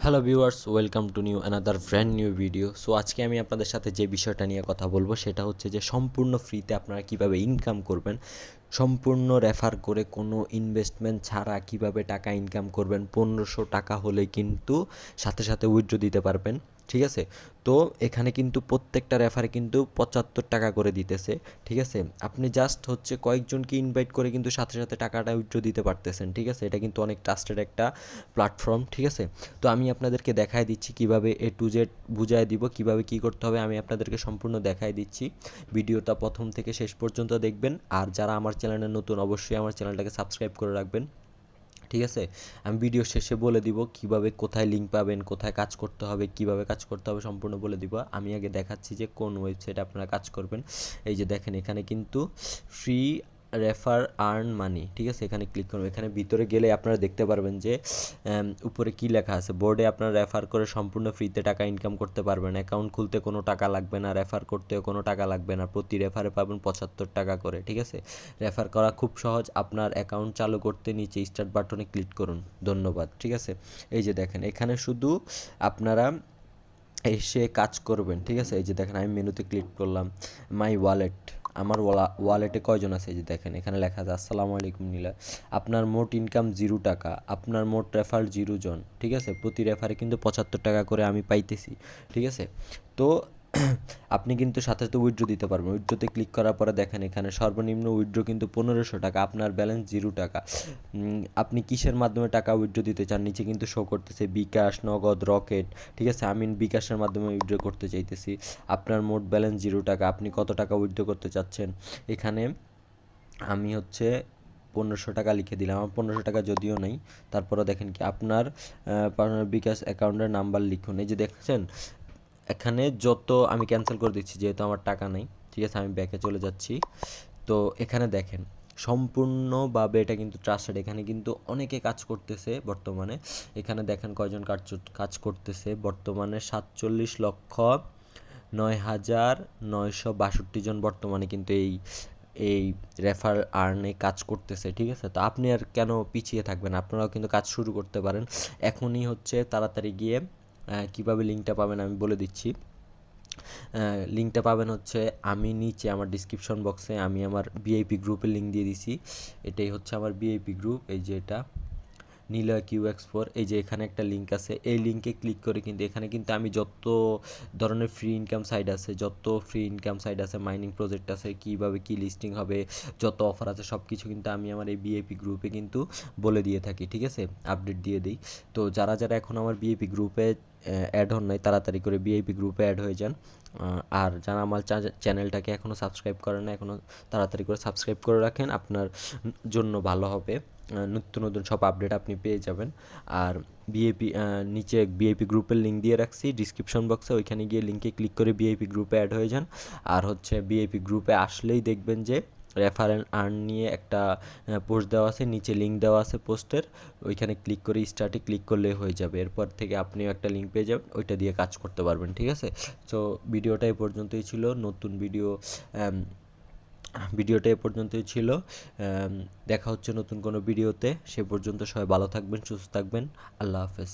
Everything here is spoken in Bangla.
Hello viewers, welcome to new another brand new video. So আজকে আমি আপনাদের সাথে যে বিষয়টা নিয়ে কথা বলবো সেটা হচ্ছে যে সম্পূর্ণ ফ্রিতে আপনারা কিভাবে ইনকাম করবেন, সম্পূর্ণ রেফার করে কোনো ইনভেস্টমেন্ট ছাড়া কিভাবে টাকা ইনকাম করবেন। 1500 টাকা হলে কিন্তু সাথে সাথে উইথড্র দিতে পারবেন, ঠিক আছে? তো এখানে কিন্তু প্রত্যেকটা রেফারে কিন্তু 75 টাকা করে দিতেছে, ঠিক আছে? আপনি জাস্ট হচ্ছে কয়েকজনকে ইনভাইট করে কিন্তু সাথে সাথে টাকাটা উইথড্র দিতে পারতেছেন, ঠিক আছে? এটা কিন্তু অনেক ট্রাস্টেড একটা প্ল্যাটফর্ম, ঠিক আছে? তো আমি আপনাদেরকে দেখায় দিচ্ছি কিভাবে এ টু জেড বুঝায় দিব, কিভাবে কি করতে হবে আমি আপনাদেরকে সম্পূর্ণ দেখায় দিচ্ছি। ভিডিওটা প্রথম থেকে শেষ পর্যন্ত দেখবেন। আর যারা আমার চ্যানেলে নতুন অবশ্যই আমার চ্যানেলটাকে সাবস্ক্রাইব করে রাখবেন, ঠিক আছে? আমি ভিডিও শেষে বলে দিব কিভাবে, কোথায় লিঙ্ক পাবেন, কোথায় কাজ করতে হবে, কিভাবে কাজ করতে হবে সম্পূর্ণ বলে দিব। আমি আগে দেখাচ্ছি যে কোন ওয়েবসাইটে আপনারা কাজ করবেন। এই যে দেখেন, এখানে কিন্তু ফ্রি রেফার আর্ন মানি, ঠিক আছে? এখানে ক্লিক করুন। এখানে ভিতরে গেলে আপনারা দেখতে পারবেন যে উপরে কি লেখা আছে বোর্ডে, আপনারা রেফার করে সম্পূর্ণ ফ্রিতে টাকা ইনকাম করতে পারবেন। অ্যাকাউন্ট খুলতে কোনো টাকা লাগবে না, রেফার করতেও কোনো টাকা লাগবে না। প্রতি রেফারে পাবেন 75 টাকা করে, ঠিক আছে? রেফার করা খুব সহজ। আপনার অ্যাকাউন্ট চালু করতে নিচে স্টার্ট বাটনে ক্লিক করুন। ধন্যবাদ, ঠিক আছে? এই যে দেখেন, এখানে শুধু আপনারা এসে কাজ করবেন, ঠিক আছে? এই যে দেখেন, আমি মেনুতে ক্লিক করলাম, মাই ওয়ালেট। আমার ওয়ালেটে কয়জন আছে? এই যে দেখেন, এখানে লেখা আছে আসসালামু আলাইকুম নীলা। আপনার মোট ইনকাম 0 টাকা, আপনার মোট রেফার 0 জন, ঠিক আছে? প্রতি রেফারে কিন্তু 75 টাকা করে আমি পাইতেছি, ঠিক আছে? তো আপনি কিন্তু সাথে সাথে উইথড্র দিতে পারবেন। উইথড্রোতে ক্লিক করার পরে দেখেন, এখানে সর্বনিম্ন উইথড্র কিন্তু 1500 টাকা, আপনার ব্যালেন্স 0 টাকা। আপনি কিসের মাধ্যমে টাকা উইথড্র দিতে চান নিচে কিন্তু শো করতেছে বিকাশ, নগদ, রকেট, ঠিক আছে? আমি বিকাশের মাধ্যমে উইথড্র করতে চাইতেছি। আপনার মোট ব্যালেন্স 0 টাকা, আপনি কত টাকা উইথড্র করতে চাচ্ছেন? এখানে আমি হচ্ছে 1500 টাকা লিখে দিলাম। আমার 1500 টাকা যদিও নেই, তারপরে দেখেন কি আপনার বিকাশ অ্যাকাউন্টের নাম্বার লিখুন। এই যে দেখছেন, এখানে যত আমি ক্যান্সেল করে দিচ্ছি যেহেতু আমার টাকা নেই, ঠিক আছে? আমি ব্যাকে চলে যাচ্ছি। তো এখানে দেখেন, সম্পূর্ণভাবে এটা কিন্তু ট্রাস্টেড। এখানে কিন্তু অনেকে কাজ করতেছে বর্তমানে। এখানে দেখেন কয়জন কাজ করতেছে বর্তমানে, 47,09,962 জন বর্তমানে কিন্তু এই রেফার আর্নে কাজ করতেছে, ঠিক আছে? তো আপনি আর কেন পিছিয়ে থাকবেন? আপনারাও কিন্তু কাজ শুরু করতে পারেন এখনই। হচ্ছে তাড়াতাড়ি গিয়ে কীভাবে লিঙ্কটা পাবেন আমি বলে দিচ্ছি। লিঙ্কটা পাবেন হচ্ছে, আমি নিচে আমার ডিসক্রিপশন বক্সে আমি আমার ভিআইপি গ্রুপের লিঙ্ক দিয়ে দিছি। এটাই হচ্ছে আমার ভিআইপি গ্রুপ। এই যে এটা নিলয় QX4, এই যে এখানে একটা লিঙ্ক আছে। এই লিঙ্কে ক্লিক করে কিন্তু এখানে কিন্তু আমি যত ধরনের ফ্রি ইনকাম সাইট আছে, মাইনিং প্রজেক্ট আছে, কীভাবে কী লিস্টিং হবে, যত অফার আছে সব কিছু কিন্তু আমি আমার এই ভিআইপি গ্রুপে কিন্তু বলে দিয়ে থাকি, ঠিক আছে? আপডেট দিয়ে দিই। তো যারা যারা এখন আমার ভিআইপি গ্রুপে অ্যাড হন নাই, তাড়াতাড়ি করে ভিআইপি গ্রুপে অ্যাড হয়ে যান। আর যারা আমার চ্যানেলটাকে এখনও সাবস্ক্রাইব করেন না, এখনও তাড়াতাড়ি করে সাবস্ক্রাইব করে রাখেন, আপনার জন্য ভালো হবে। নিত্য নতুন সব আপডেট আপনি পেয়ে যাবেন। আর ভিআইপি নিচে ভিআইপি গ্রুপের লিঙ্ক দিয়ে রাখছি ডিসক্রিপশন বক্সে, ওইখানে গিয়ে লিঙ্কে ক্লিক করে ভিআইপি গ্রুপে অ্যাড হয়ে যান। আর হচ্ছে ভিআইপি গ্রুপে আসলেই দেখবেন যে রেফারেল আর্ন নিয়ে একটা পোস্ট দেওয়া আছে, নিচে লিঙ্ক দেওয়া আছে পোস্টের, ওইখানে ক্লিক করে স্টার্টে ক্লিক করলেই হয়ে যাবে। এরপর থেকে আপনিও একটা লিঙ্ক পেয়ে যাবেন, ওইটা দিয়ে কাজ করতে পারবেন, ঠিক আছে? সো ভিডিওটা এই পর্যন্তই ছিল। নতুন ভিডিওটা এ পর্যন্তই ছিল। দেখা হচ্ছে নতুন কোনো ভিডিওতে। সে পর্যন্ত সবাই ভালো থাকবেন, সুস্থ থাকবেন। আল্লাহ হাফেজ।